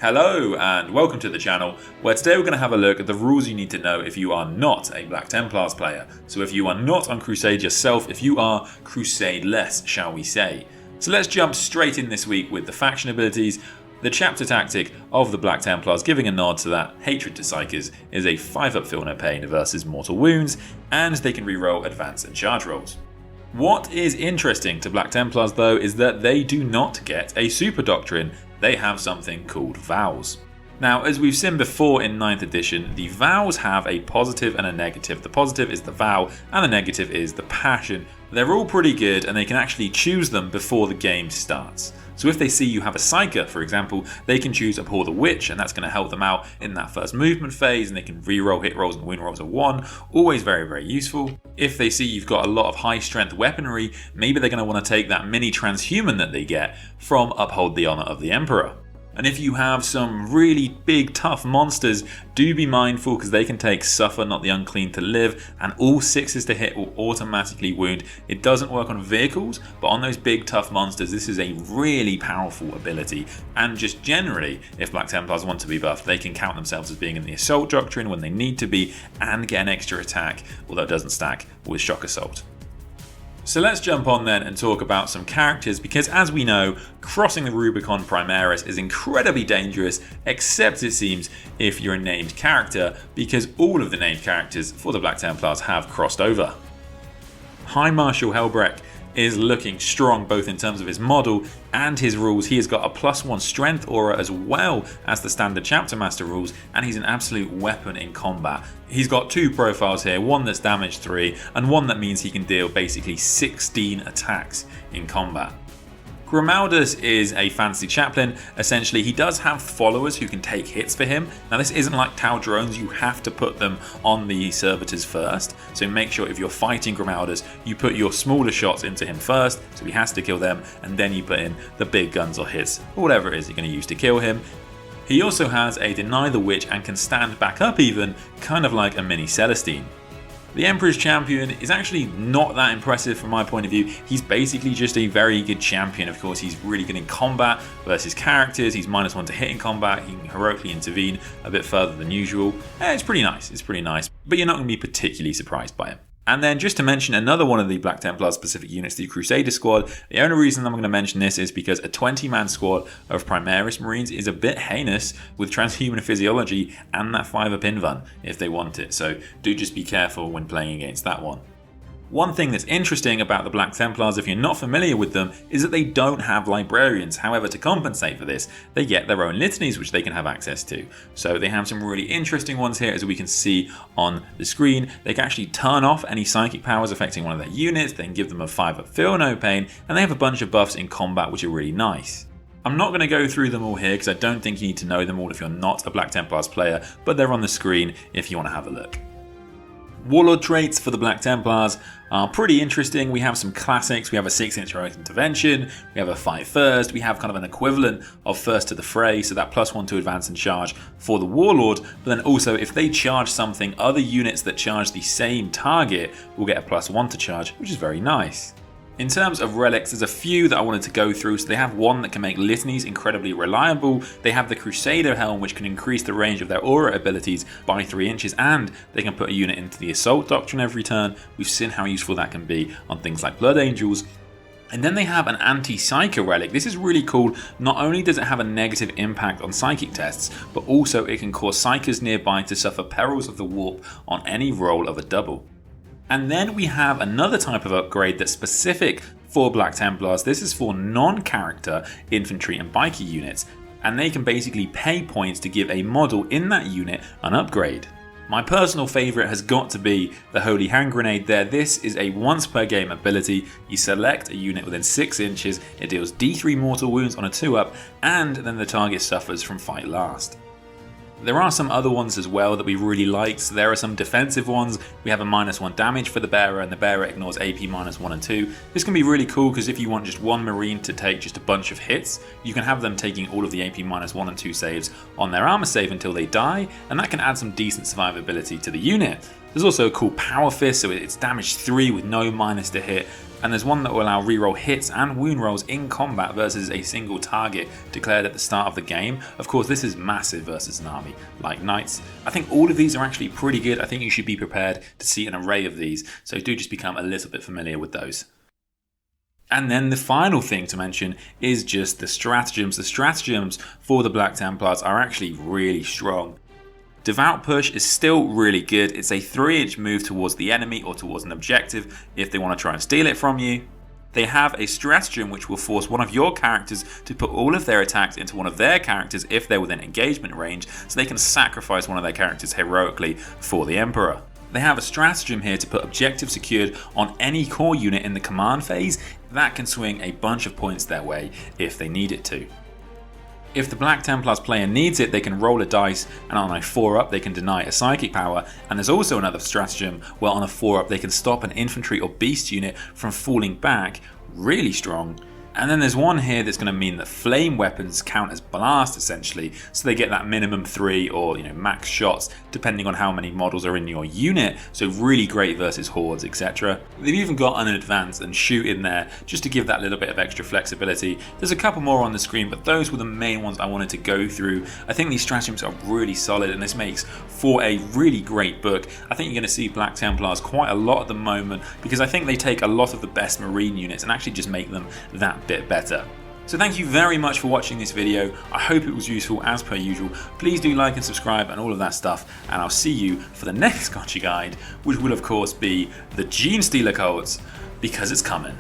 Hello and welcome to the channel, where today we're going to have a look at the rules you need to know if you are not a Black Templars player. So if you are not on Crusade yourself, if you are Crusade-less, shall we say. So let's jump straight in this week with the faction abilities. The chapter tactic of the Black Templars, giving a nod to that hatred to Psykers, is a 5-up Feel No Pain versus Mortal Wounds, and they can reroll advance and charge rolls. What is interesting to Black Templars though is that they do not get a super doctrine. They have something called vows. Now, as we've seen before in 9th edition, the vows have a positive and a negative. The positive is the vow and the negative is the passion. They're all pretty good and they can actually choose them before the game starts. So if they see you have a Psyker, for example, they can choose Abhor the Witch, and that's going to help them out in that first movement phase, and they can reroll hit rolls and win rolls of 1. Always very, very useful. If they see you've got a lot of high strength weaponry, maybe they're going to want to take that mini transhuman that they get from Uphold the Honor of the Emperor. And if you have some really big tough monsters, do be mindful because they can take Suffer Not the Unclean to Live, and all 6s to hit will automatically wound. It doesn't work on vehicles, but on those big tough monsters this is a really powerful ability. And just generally, if Black Templars want to be buffed, they can count themselves as being in the Assault Doctrine when they need to be and get an extra attack, although it doesn't stack with Shock Assault. So let's jump on then and talk about some characters, because as we know, crossing the Rubicon Primaris is incredibly dangerous, except it seems if you're a named character, because all of the named characters for the Black Templars have crossed over. High Marshal Helbrecht is looking strong both in terms of his model and his rules. He has got a +1 strength aura as well as the standard chapter master rules, and he's an absolute weapon in combat. He's got 2 profiles here, one that's damage 3 and one that means he can deal basically 16 attacks in combat. Grimaldus is a fantasy chaplain. Essentially, he does have followers who can take hits for him. Now, this isn't like Tau drones, you have to put them on the servitors first. So make sure if you're fighting Grimaldus, you put your smaller shots into him first, so he has to kill them, and then you put in the big guns or hits, or whatever it is you're going to use to kill him. He also has a Deny the Witch and can stand back up even, kind of like a mini Celestine. The Emperor's Champion is actually not that impressive from my point of view. He's basically just a very good champion. Of course, he's really good in combat versus characters. He's -1 to hit in combat. He can heroically intervene a bit further than usual. It's pretty nice. It's pretty nice. But you're not going to be particularly surprised by him. And then just to mention another one of the Black Templar specific units, the Crusader squad. The only reason I'm going to mention this is because a 20-man squad of Primaris Marines is a bit heinous with transhuman physiology and that 5-up Invan if they want it. So do just be careful when playing against that one. One thing that's interesting about the Black Templars, if you're not familiar with them, is that they don't have librarians. However, to compensate for this, they get their own litanies which they can have access to. So they have some really interesting ones here, as we can see on the screen. They can actually turn off any psychic powers affecting one of their units, they can give them a 5-up Feel No Pain, and they have a bunch of buffs in combat which are really nice. I'm not going to go through them all here because I don't think you need to know them all if you're not a Black Templars player, but they're on the screen if you want to have a look. Warlord traits for the Black Templars are pretty interesting. We have some classics. We have a 6-inch heroic intervention, we have a 5 first, we have kind of an equivalent of first to the fray, so that +1 to advance and charge for the Warlord, but then also if they charge something, other units that charge the same target will get a +1 to charge, which is very nice. In terms of relics, there's a few that I wanted to go through. So they have one that can make litanies incredibly reliable. They have the Crusader Helm, which can increase the range of their aura abilities by 3 inches, and they can put a unit into the Assault Doctrine every turn. We've seen how useful that can be on things like Blood Angels. And then they have an anti-Psyker relic. This is really cool. Not only does it have a negative impact on psychic tests, but also it can cause Psykers nearby to suffer perils of the warp on any roll of a double. And then we have another type of upgrade that's specific for Black Templars. This is for non-character infantry and biker units, and they can basically pay points to give a model in that unit an upgrade. My personal favourite has got to be the Holy Hand Grenade there. This is a once per game ability. You select a unit within 6 inches, it deals D3 mortal wounds on a 2-up, and then the target suffers from fight last. There are some other ones as well that we really like. So there are some defensive ones. We have a -1 damage for the bearer, and the bearer ignores AP -1 and 2. This can be really cool because if you want just one marine to take just a bunch of hits, you can have them taking all of the AP -1 and 2 saves on their armor save until they die, and that can add some decent survivability to the unit. There's also a cool power fist, so it's damage 3 with no minus to hit. And there's one that will allow reroll hits and wound rolls in combat versus a single target declared at the start of the game. Of course, this is massive versus an army like knights. I think all of these are actually pretty good. I think you should be prepared to see an array of these, so do just become a little bit familiar with those. And then the final thing to mention is just the stratagems. The stratagems for the Black Templars are actually really strong. Devout Push is still really good. It's a 3-inch move towards the enemy or towards an objective if they want to try and steal it from you. They have a stratagem which will force one of your characters to put all of their attacks into one of their characters if they're within engagement range, so they can sacrifice one of their characters heroically for the Emperor. They have a stratagem here to put objective secured on any core unit in the command phase. That can swing a bunch of points their way if they need it to. If the Black Templars player needs it, they can roll a dice, and on a 4-up they can deny a psychic power, and there's also another stratagem where on a 4-up they can stop an infantry or beast unit from falling back. Really strong. And then there's one here that's going to mean that flame weapons count as blast essentially, so they get that minimum 3 or max shots depending on how many models are in your unit, so really great versus hordes, etc. They've even got an advance and shoot in there just to give that little bit of extra flexibility. There's a couple more on the screen, but those were the main ones I wanted to go through. I think these stratagems are really solid, and this makes for a really great book. I think you're going to see Black Templars quite a lot at the moment because I think they take a lot of the best marine units and actually just make them that bit better. So thank you very much for watching this video. I hope it was useful as per usual. Please do like and subscribe and all of that stuff, and I'll see you for the next gotcha guide, which will of course be the Gene Stealer cults, because it's coming.